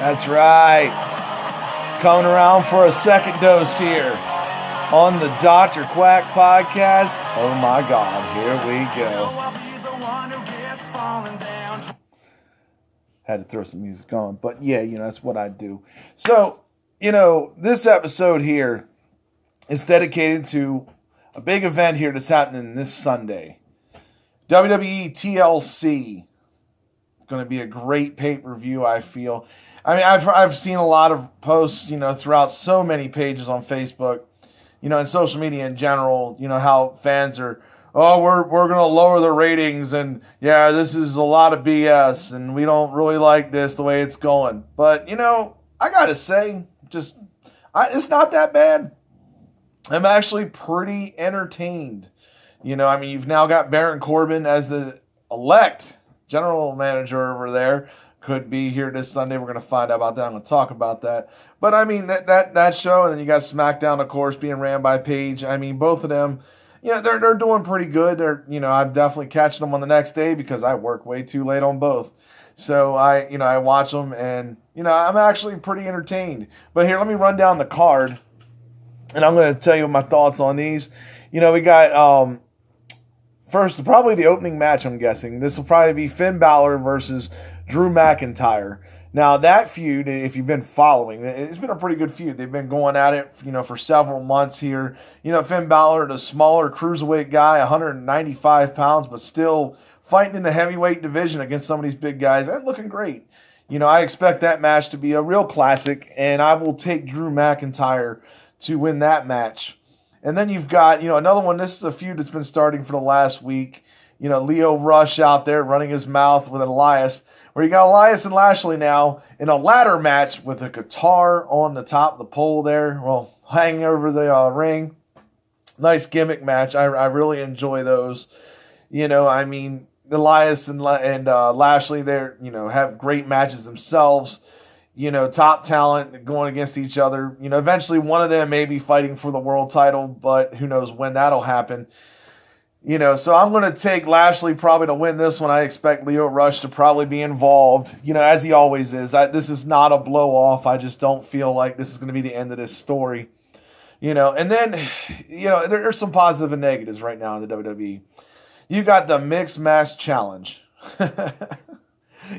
That's right. Coming around for a second dose here on the Dr. Quack podcast. Oh my God, here we go. Had to throw some music on, but yeah, that's what I do. So, this episode here is dedicated to a big event here that's happening this Sunday. WWE TLC. Going to be a great pay-per-view, I feel. I mean, I've seen a lot of posts, throughout so many pages on Facebook, and social media in general, how fans are, we're going to lower the ratings, and yeah, this is a lot of BS, and we don't really like this the way it's going. But, I got to say, it's not that bad. I'm actually pretty entertained. You've now got Baron Corbin as the elect general manager over there. Could be here this Sunday. We're going to find out about that. I'm going to talk about that. But, that show, and then you got SmackDown, of course, being ran by Paige. Both of them, they're doing pretty good. They're, I'm definitely catching them on the next day because I work way too late on both. So, I watch them, and, I'm actually pretty entertained. But here, let me run down the card, and I'm going to tell you my thoughts on these. We got, first, probably the opening match, I'm guessing. This will probably be Finn Balor versus Drew McIntyre. Now, that feud, if you've been following, it's been a pretty good feud. They've been going at it, for several months here. Finn Balor, the smaller cruiserweight guy, 195 pounds, but still fighting in the heavyweight division against some of these big guys and looking great. I expect that match to be a real classic, and I will take Drew McIntyre to win that match. And then you've got, another one. This is a feud that's been starting for the last week. Leo Rush out there running his mouth with Elias. Where you got Elias and Lashley now in a ladder match with a guitar on the top of the pole there. Well, hanging over the ring. Nice gimmick match. I really enjoy those. Elias and Lashley there, have great matches themselves. Top talent going against each other. Eventually one of them may be fighting for the world title, but who knows when that'll happen. So I'm going to take Lashley probably to win this one. I expect Leo Rush to probably be involved, as he always is. This is not a blow-off. I just don't feel like this is going to be the end of this story. And then, there's some positive and negatives right now in the WWE. You got the Mixed Match Challenge.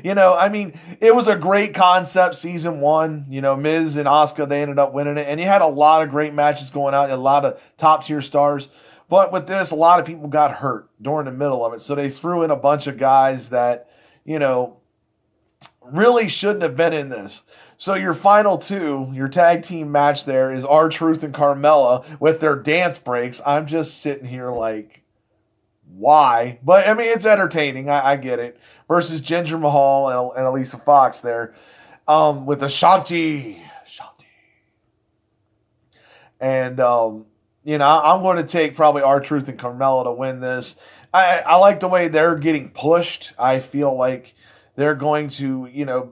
It was a great concept, season one. Miz and Asuka, they ended up winning it. And you had a lot of great matches going out, a lot of top-tier stars. But with this, a lot of people got hurt during the middle of it. So they threw in a bunch of guys that, really shouldn't have been in this. So your final two, your tag team match there is R-Truth and Carmella with their dance breaks. I'm just sitting here like, why? But, it's entertaining. I get it. Versus Jinder Mahal and Alicia Fox there with the Shanti. And, I'm going to take probably R-Truth and Carmella to win this. I like the way they're getting pushed. I feel like they're going to,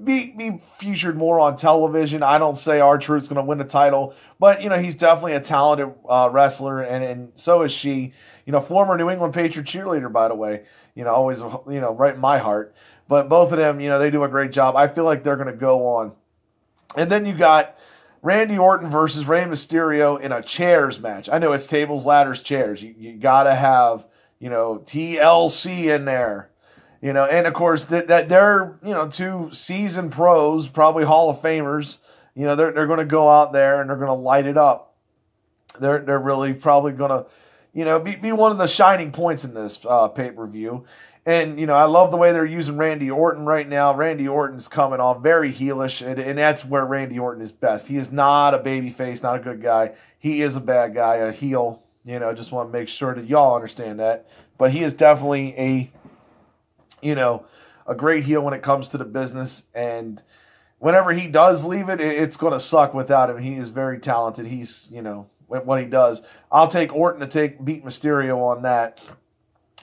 be featured more on television. I don't say R-Truth's going to win the title, but, he's definitely a talented wrestler, and so is she. Former New England Patriot cheerleader, by the way. Always, right in my heart. But both of them, they do a great job. I feel like they're going to go on. And then you got Randy Orton versus Rey Mysterio in a chairs match. I know it's tables, ladders, chairs. You got to have, TLC in there. And of course that they're, two seasoned pros, probably Hall of Famers. They're going to go out there and they're going to light it up. They're really probably going to, be one of the shining points in this pay-per-view. And, I love the way they're using Randy Orton right now. Randy Orton's coming off very heelish, and that's where Randy Orton is best. He is not a babyface, not a good guy. He is a bad guy, a heel. Just want to make sure that y'all understand that. But he is definitely a great heel when it comes to the business. And whenever he does leave it, it's going to suck without him. He is very talented. He's, what he does. I'll take Orton to beat Mysterio on that.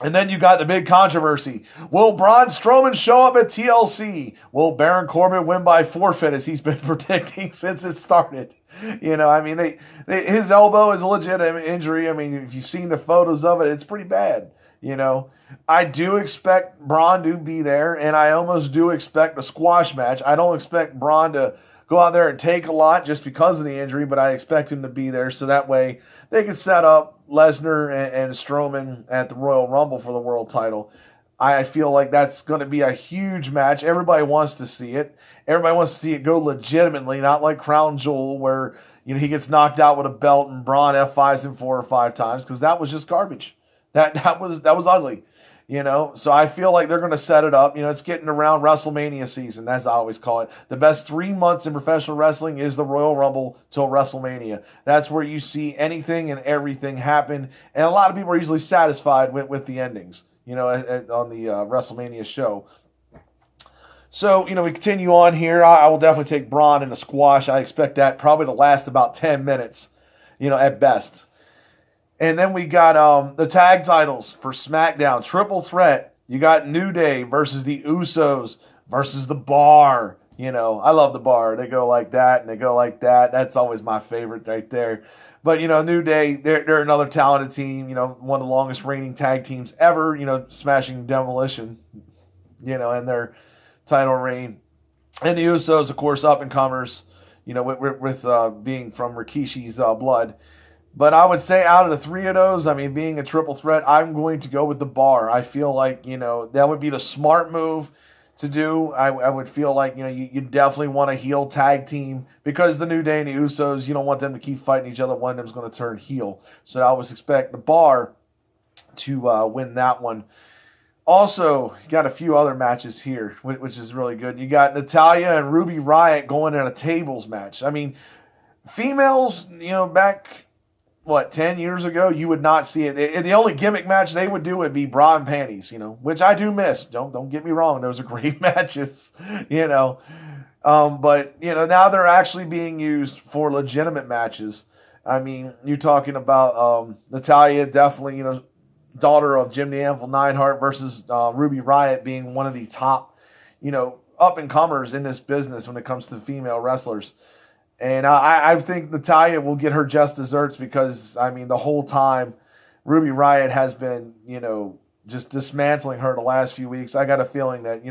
And then you got the big controversy. Will Braun Strowman show up at TLC? Will Baron Corbin win by forfeit, as he's been predicting since it started? His elbow is a legitimate injury. If you've seen the photos of it, it's pretty bad. You know, I do expect Braun to be there, and I almost do expect a squash match. I don't expect Braun to go out there and take a lot just because of the injury, but I expect him to be there so that way they can set up Lesnar and Strowman at the Royal Rumble for the world title. I feel like that's going to be a huge match. Everybody wants to see it. Everybody wants to see it go legitimately, not like Crown Jewel where he gets knocked out with a belt and Braun F5s him 4 or 5 times, because that was just garbage. That was ugly. So I feel like they're going to set it up. It's getting around WrestleMania season, as I always call it. The best 3 months in professional wrestling is the Royal Rumble till WrestleMania. That's where you see anything and everything happen, and a lot of people are usually satisfied with the endings, on the WrestleMania show. So, we continue on here. I will definitely take Braun in a squash. I expect that probably to last about 10 minutes, at best. And then we got the tag titles for SmackDown. Triple threat. You got New Day versus the Usos versus the Bar. I love the Bar. They go like that and they go like that. That's always my favorite right there. But, New Day, they're another talented team. One of the longest reigning tag teams ever, smashing Demolition, in their title reign. And the Usos, of course, up-and-comers, with being from Rikishi's blood. But I would say out of the 3 of those, being a triple threat, I'm going to go with the Bar. I feel like, that would be the smart move to do. I would feel like, you definitely want a heel tag team, because the New Day and the Usos, you don't want them to keep fighting each other. One of them's going to turn heel. So I would expect the Bar to win that one. Also, you got a few other matches here, which is really good. You got Natalya and Ruby Riott going in a tables match. Females, back 10 years ago, you would not see it. The only gimmick match they would do would be bra and panties, which I do miss. Don't get me wrong. Those are great matches, But, now they're actually being used for legitimate matches. You're talking about Natalya, definitely, daughter of Jim the Anvil Neidhart, versus Ruby Riott being one of the top, up-and-comers in this business when it comes to female wrestlers. And I think Natalya will get her just desserts, because, the whole time Ruby Riott has been, just dismantling her the last few weeks. I got a feeling that,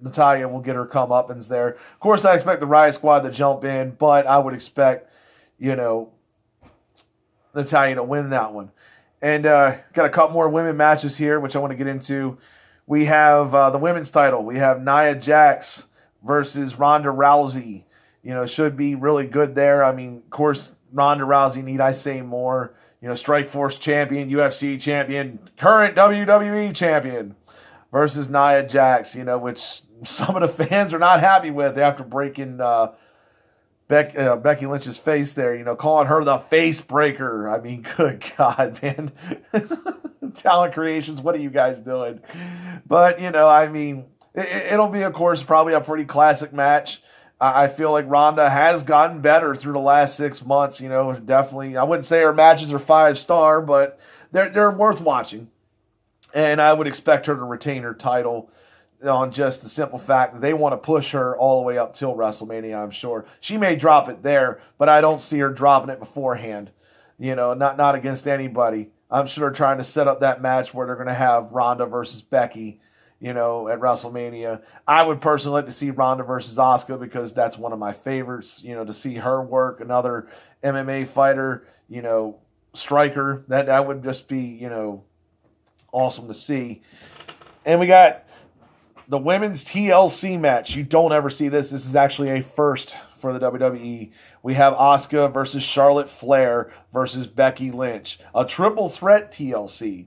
Natalya will get her comeuppance there. Of course, I expect the Riott Squad to jump in, but I would expect, Natalya to win that one. And got a couple more women matches here, which I want to get into. We have the women's title. We have Nia Jax versus Ronda Rousey. Should be really good there. Of course, Ronda Rousey, need I say more? Strikeforce champion, UFC champion, current WWE champion, versus Nia Jax, which some of the fans are not happy with after breaking Becky Lynch's face there, calling her the face breaker. Good God, man. Talent Creations, what are you guys doing? But, it'll be, of course, probably a pretty classic match. I feel like Ronda has gotten better through the last 6 months, definitely. I wouldn't say her matches are 5-star, but they're worth watching. And I would expect her to retain her title on just the simple fact that they want to push her all the way up till WrestleMania, I'm sure. She may drop it there, but I don't see her dropping it beforehand. Not against anybody. I'm sure they're trying to set up that match where they're going to have Ronda versus Becky, at WrestleMania. I would personally like to see Ronda versus Asuka, because that's one of my favorites, to see her work, another MMA fighter, striker. That would just be, awesome to see. And we got the women's TLC match. You don't ever see this. This is actually a first for the WWE. We have Asuka versus Charlotte Flair versus Becky Lynch. A triple threat TLC.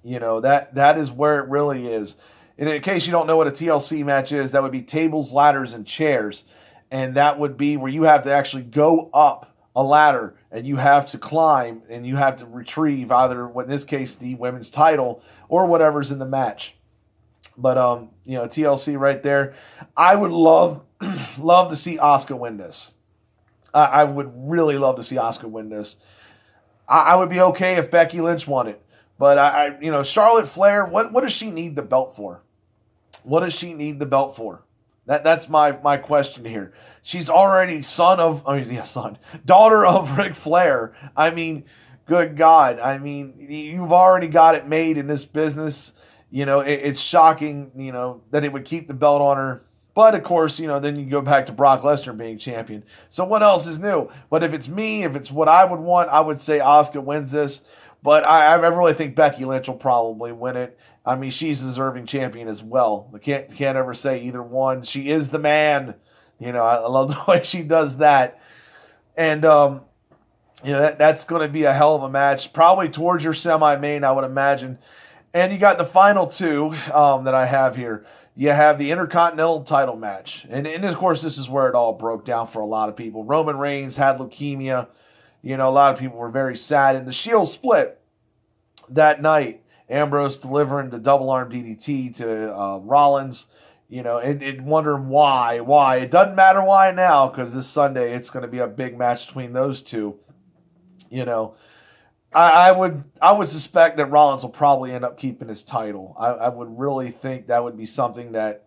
That is where it really is. And in case you don't know what a TLC match is, that would be tables, ladders, and chairs. And that would be where you have to actually go up a ladder and you have to climb and you have to retrieve either, in this case, the women's title or whatever's in the match. But, TLC right there. I would love to see Asuka win this. I would really love to see Asuka win this. I would be okay if Becky Lynch won it. But, Charlotte Flair, what does she need the belt for? What does she need the belt for? That's my question here. She's already daughter of Ric Flair. good God. I mean, you've already got it made in this business. It's shocking, that it would keep the belt on her. But, of course, then you go back to Brock Lesnar being champion. So what else is new? But if it's me, if it's what I would want, I would say Asuka wins this. But I really think Becky Lynch will probably win it. I mean, she's a deserving champion as well. I can't ever say either one. She is the man. I love the way she does that. And, that's going to be a hell of a match. Probably towards your semi-main, I would imagine. And you got the final two that I have here. You have the Intercontinental title match. And of course, this is where it all broke down for a lot of people. Roman Reigns had leukemia. A lot of people were very sad. And the Shield split that night. Ambrose delivering the double arm DDT to Rollins. And wondering why. It doesn't matter why now, because this Sunday it's going to be a big match between those two. I would suspect that Rollins will probably end up keeping his title. I would really think that would be something that,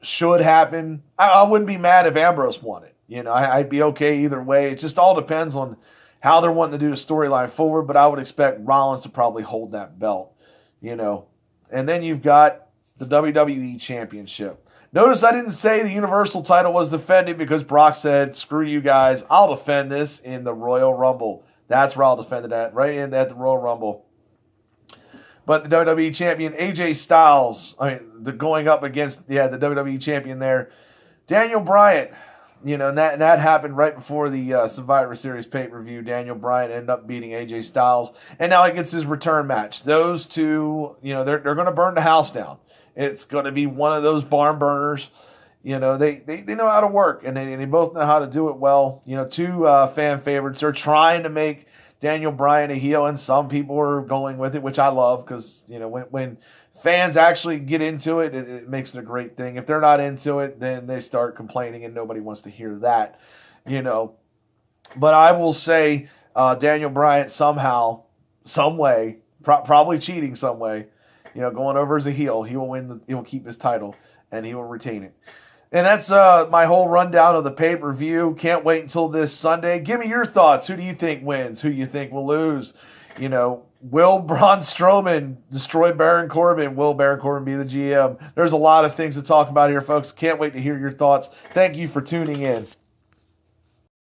should happen. I wouldn't be mad if Ambrose won it. I'd be okay either way. It just all depends on how they're wanting to do the storyline forward, but I would expect Rollins to probably hold that belt, And then you've got the WWE Championship. Notice I didn't say the Universal title was defended because Brock said, screw you guys, I'll defend this in the Royal Rumble. That's where I'll defend it at, right at the Royal Rumble. But the WWE Champion, AJ Styles, going up against, the WWE Champion there, Daniel Bryan, and that happened right before the Survivor Series pay-per-view. Daniel Bryan ended up beating AJ Styles, and now he gets his return match. Those two, they're going to burn the house down. It's going to be one of those barn burners. They know how to work, and they both know how to do it well. Two fan favorites. They're trying to make Daniel Bryan a heel, and some people are going with it, which I love because, when fans actually get into it, it makes it a great thing. If they're not into it, then they start complaining, and nobody wants to hear that, But I will say Daniel Bryan somehow, some way, probably cheating some way, going over as a heel, he will win. He will keep his title, and he will retain it. And that's my whole rundown of the pay-per-view. Can't wait until this Sunday. Give me your thoughts. Who do you think wins? Who do you think will lose? Will Braun Strowman destroy Baron Corbin? Will Baron Corbin be the GM? There's a lot of things to talk about here, folks. Can't wait to hear your thoughts. Thank you for tuning in.